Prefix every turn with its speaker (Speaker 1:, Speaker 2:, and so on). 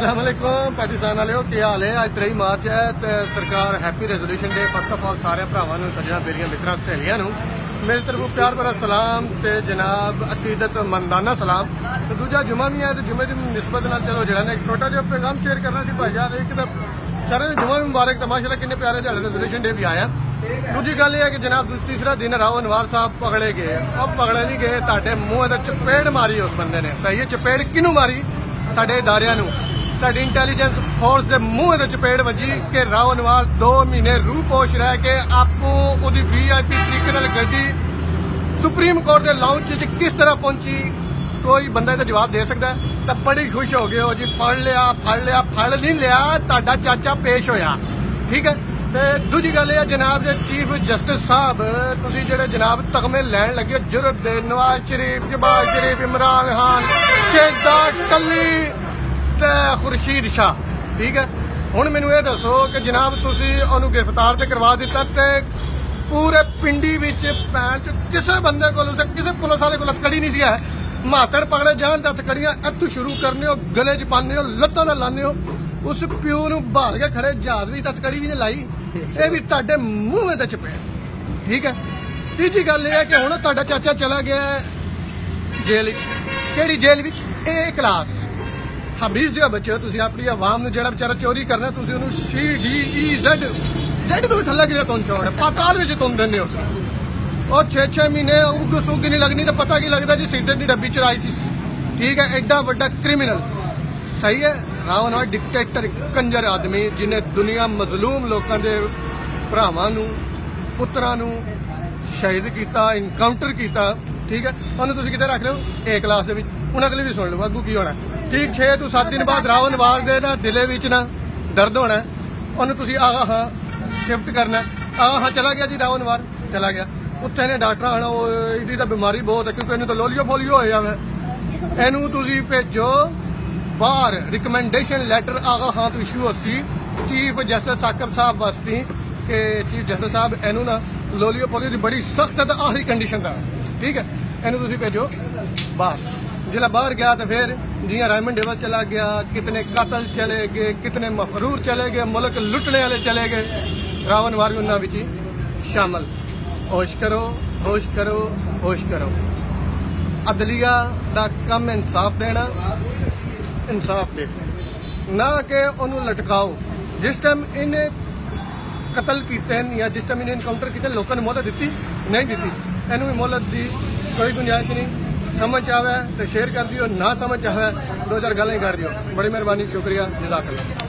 Speaker 1: अस्सलाम वालेकुम पाकिस्तान वाले की हाल है। अज 23 मार्च है तो सरकार happy resolution day. First of all सारे भरावां सज्जना बेलियां मित्रा सहेलियां मेरी तरफों प्यार भरा सलाम ते जनाब अकीदत मंदाना सलाम। तो दूजा जुमा भी है तो जुमे की निस्बत ना चलो जरा एक छोटा जिहा पैगाम शेयर करना सी भाई यार। एक तो सारे जुमा भी मुबारक तो माशाल्लाह कितने प्यारे जल रेजोल्यूशन डे भी आया। दूजी गल है कि जनाब तीसरा दिन राव अनवार साहब पकड़े गए और पकड़े नहीं गए ताडे मूँह ते चपेड़ मारी उस बंदे ने। सही है, चपेड़ किनू मारी? साडे इदारियां नू, साडी इंटैलीजेंस फोर्स के मूँह ते चपेड़ वजी कि राव अनवार 2 महीने रूह पोश रह के आपू उहदी VIP तरीके नाल गड्डी सुप्रीम कोर्ट के लाउंज च किस तरह पहुंची कोई बंदा तो जवाब दे सकता है। तो बड़ी खुश हो गए हो जी, फड़ लिया फड़ नहीं लिया, ताडा चाचा पेश होया। ठीक है। तो दूजी गल है जनाब चीफ जस्टिस साहब तुसी जेडे जनाब तगमे लैन लगे जुरत दे नवाज शरीफ, जबाज शरीफ, इमरान खान, शेखदार टल्ली ते खुर्शीद शाह। ठीक है। हुण मैनू ये दसो कि जनाब तुसी ओनू गिरफ्तार ते करवा दिता ते पूरे पिंडी विच किसी बंदे को किसी पुलिस वाले को हथकड़ी नहीं सी है। मातड़ पकड़े जान तो हथकड़ियां इत्थों शुरू करने हो, गले च पाने हो, लत्तां नाल लाने हो। उस प्यो नू बहाल के खड़े जहाज की हथकड़ी भी नहीं लाई, ये भी तुहाडे मूँह ते चपेड़। ठीक है। तीजी गल यह है कि हुण तुहाडा चाचा चला गया जेल विच। किहड़ी जेल विच? A class. हबीज दे बच्चे हो तुसीं, अपनी आवाम नू जिहड़ा बेचारा चोरी करना तुसीं उहनूं CDEZ तो भी थल्ले गिरे तुम छोड़ पाताल में तुम देने हो। और 6-6 महीने उग सुग नहीं लगनी तो पता की लगता जी सीटें की डब्बी चराई सी। ठीक है। एडा वड्डा क्रिमिनल। सही है। राव अनवार डिक्टेटर कंजर आदमी जिन्हें दुनिया मजलूम लोगों के भरावां नू पुत्रां नू शहीद किया, इनकाउंटर किया। ठीक है। उन्होंने तुसीं कित्थे रख रहे हो? A क्लास दे विच। हुण अगली भी सुन लो अगू की होना। ठीक 6 to 7 दिन बाद राव अनवार दे ना दिले विच ना दर्द होना। उन्होंने तुसीं हाँ शिफ्ट करना। हाँ चला गया जी राव अनवार चला गया। उत्थे ने डॉक्टर आना इहदी तो बीमारी बहुत है क्योंकि इन्हू तो लोलियो फोलियो हो जाए। इनू तुसीं भेजो बाहर रिकमेंडेशन लैटर हाँ तो इशू होसी चीफ जस्टिस साकिब साहब वास्ते कि चीफ जस्टिस साहब इनू ना लोलियो पोलियो की बड़ी सख्त है तो आखिरी कंडीशन का। ठीक है। इनू तुसीं भेजो बाहर। जिला बाहर गया तो फिर जियां रायमंड डेवस चला गया, कितने कातल चले गए, कितने मफरूर चले गए, मुल्क लुटने वाले चले गए। राव अनवार भी उन्होंने विच शामिल। होश करो, होश करो, होश करो। अदलिया दा कम इंसाफ देना, इंसाफ दे ना कि उन्होंने लटकाओ। जिस टाइम इन्हें कतल किए या जिस टाइम इन्हें इनकाउंटर किए लोगों ने मोहलत दी नहीं दी, इनू भी मोहलत दी कोई गुंजाइश नहीं। समझ आवे तो शेयर कर दियो, ना समझ आवे 2-4 गल्लां कर दियो। बड़ी मेहरबानी, शुक्रिया, जज़ाकल्लाह।